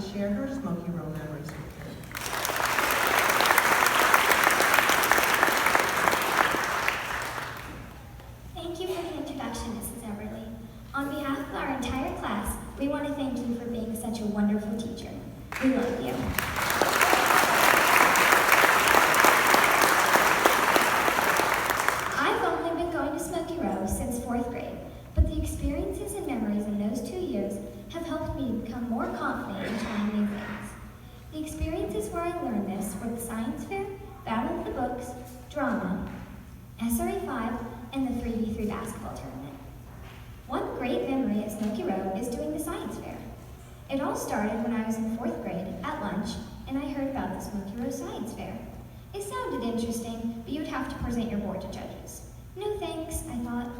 to share her Smoky Row memories with you. Thank you for the introduction, Mrs. Everly. On behalf of our entire class, we want to thank you for being such a wonderful teacher. We love you. I've only been going to Smoky Row since 4th grade, but the experiences and memories in those 2 years have helped me become more confident in trying new things. The experiences where I learned this were the science fair, Battle of the Books, drama, SRA 5, and the 3v3 basketball tournament. One great memory at Smoky Row is doing the science fair. It all started when I was in 4th grade at lunch, and I heard about the Smoky Row Science Fair. It sounded interesting, but you would have to present your board to judges. No thanks, I thought.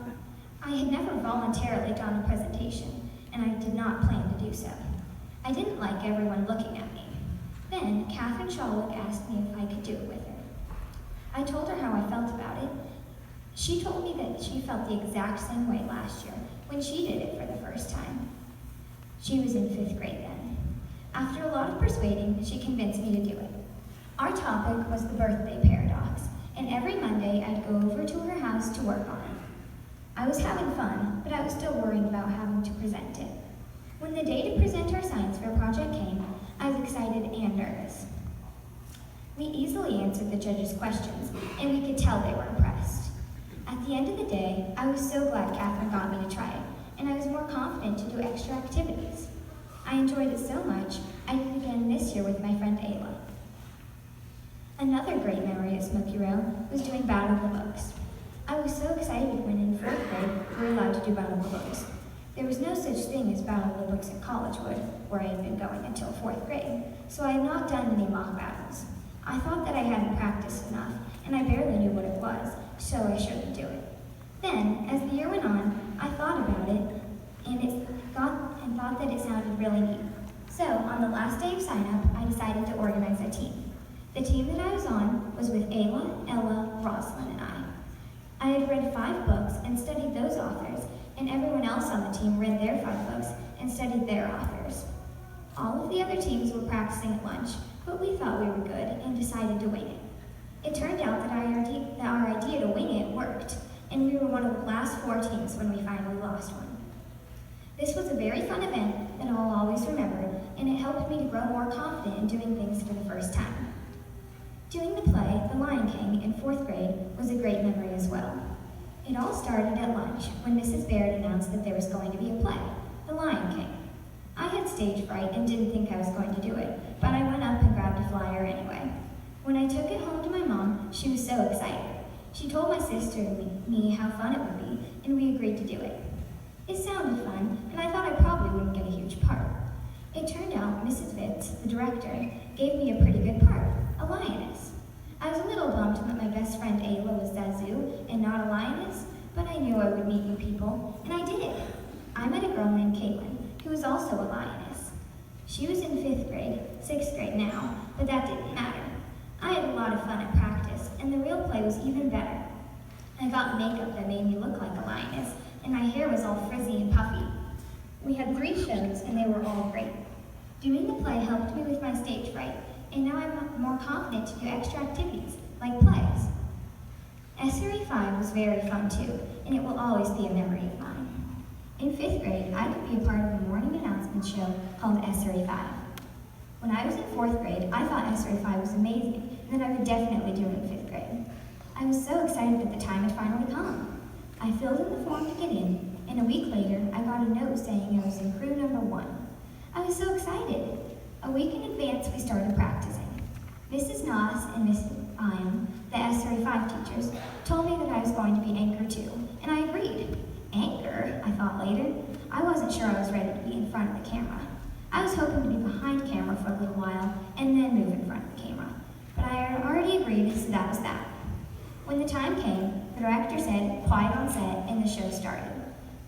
I had never voluntarily done a presentation, and I did not plan to do so. I didn't like everyone looking at me. Then, Catherine Shawlick asked me if I could do it with her. I told her how I felt about it. She told me that she felt the exact same way last year when she did it for the first time. She was in 5th grade then. After a lot of persuading, she convinced me to do it. Our topic was the birthday paradox, and every Monday I'd go over to her house to work on it. I was having fun, but I was still worried about having to present it. When the day to present our science fair project came, I was excited and nervous. We easily answered the judges' questions, and we could tell they were impressed. At the end of the day, I was so glad Catherine got me to try it, and I was more confident to do extra activities. I enjoyed it so much, I did it again this year with my friend Ayla. Another great memory at Smoky Row was doing Battle of the Books. I was so excited when in 4th grade we were allowed to do Battle of the Books. There was no such thing as Battle of the Books at Collegewood, where I had been going until 4th grade, so I had not done any mock battles. I thought that I hadn't practiced enough, and I barely knew what it was, so I shouldn't do it. Then, as the year went on, I thought about it, and thought that it sounded really neat. So, on the last day of sign-up, I decided to organize a team. The team that I was on was with Ayla, Ella, Rosalind, and I. I had read 5 books and studied those authors, and everyone else on the team read their 5 books and studied their authors. All of the other teams were practicing at lunch, but we thought we were good and decided to wing it. It turned out that our idea to wing it worked, and we were one of the last 4 teams when we finally lost one. This was a very fun event that I'll always remember, and it helped me to grow more confident in doing things for the first time. Doing the play, The Lion King, in 4th grade was a great memory as well. It all started at lunch when Mrs. Baird announced that there was going to be a play, The Lion King. I had stage fright and didn't think I was going to do it, but I went up and grabbed a flyer anyway. When I took it home to my mom, she was so excited. She told my sister and me how fun it would be, and we agreed to do it. It sounded fun, and I thought I probably wouldn't get a huge part. It turned out Mrs. Vitz, the director, gave me a pretty good part, a lioness. I was a little bummed that my best friend Ayla was Zazu and not a lioness, but I knew I would meet new people, and I did. I met a girl named Caitlin, who was also a lioness. She was in 5th grade, 6th grade now, but that didn't matter. I had a lot of fun at practice, and the real play was even better. I got makeup that made me look like a lioness, and my hair was all frizzy and puffy. We had 3 shows, and they were all great. Doing the play helped me with my stage fright, and now I'm more confident to do extra activities, like plays. SRE 5 was very fun too, and it will always be a memory of mine. In 5th grade, I could be a part of a morning announcement show called SRE 5. When I was in 4th grade, I thought SRE 5 was amazing, and that I would definitely do it in 5th grade. I was so excited that the time had finally come. I filled in the form to get in, and a week later, I got a note saying I was in crew number 1. I was so excited. A week in advance, we started practicing. Mrs. Noss and Mrs. Iam, the SRE 5 teachers, told me that I was going to be anchor too, and I agreed. Anchor, I thought later. I wasn't sure I was ready to be in front of the camera. I was hoping to be behind camera for a little while, and then move in front of the camera. But I had already agreed, so that was that. When the time came, the director said, "Quiet on set," and the show started.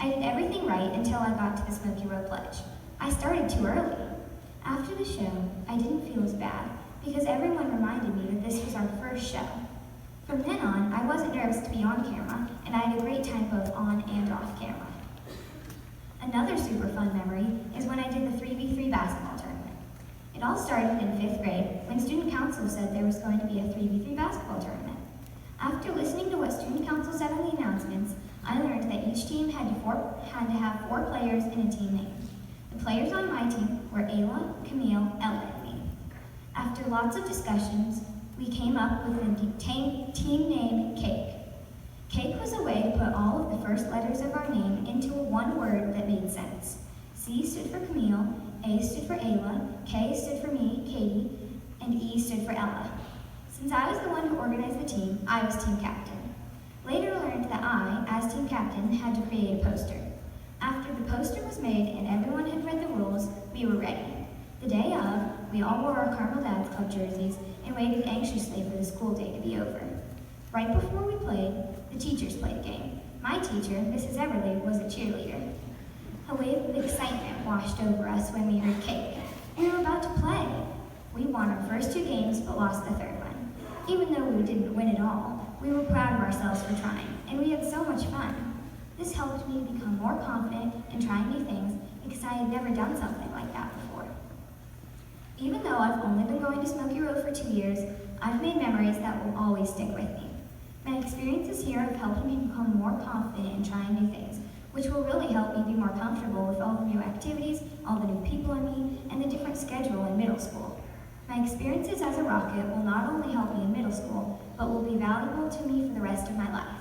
I did everything right until I got to the Smoky Row pledge. I started too early. After the show, I didn't feel as bad, because everyone reminded me that this was our first show. From then on, I wasn't nervous to be on camera, and I had a great time both on and off camera. Another super fun memory is when I did the 3v3 basketball tournament. all started in 5th grade when student council said there was going to be a 3v3 basketball tournament. After listening to what student council said on the announcements, I learned that each team had to have 4 players in a team name. The players on my team were Ayla, Camille, Ella, and me. After lots of discussions, we came up with the team name Cake. Cake was a way to put all of the first letters of our name into one word that made sense. C stood for Camille, A stood for Ayla, K stood for me, Katie, and E stood for Ella. Since I was the one who organized the team, I was team captain. Later I learned that I, as team captain, had to create a poster. After the poster was made and everyone had read the rules, we were ready. The day of, we all wore our Carmel Dads Club jerseys and waited anxiously for the school day to be over. Right before we played, the teachers played a game. My teacher, Mrs. Everly, was a cheerleader. A wave of excitement washed over us when we heard Cake. We were about to play. We won our first 2 games but lost the 3rd one. Even though we didn't win it all, we were proud of ourselves for trying, and we had so much fun. This helped me become more confident in trying new things because I had never done something like that before. Even though I've only been going to Smoky Row for 2 years, I've made memories that will always stick with me. My experiences here have helped me become more confident in trying new things, which will really help me be more comfortable with all the new activities, all the new people I meet, and the different schedule in middle school. My experiences as a Rocket will not only help me in middle school, but will be valuable to me for the rest of my life.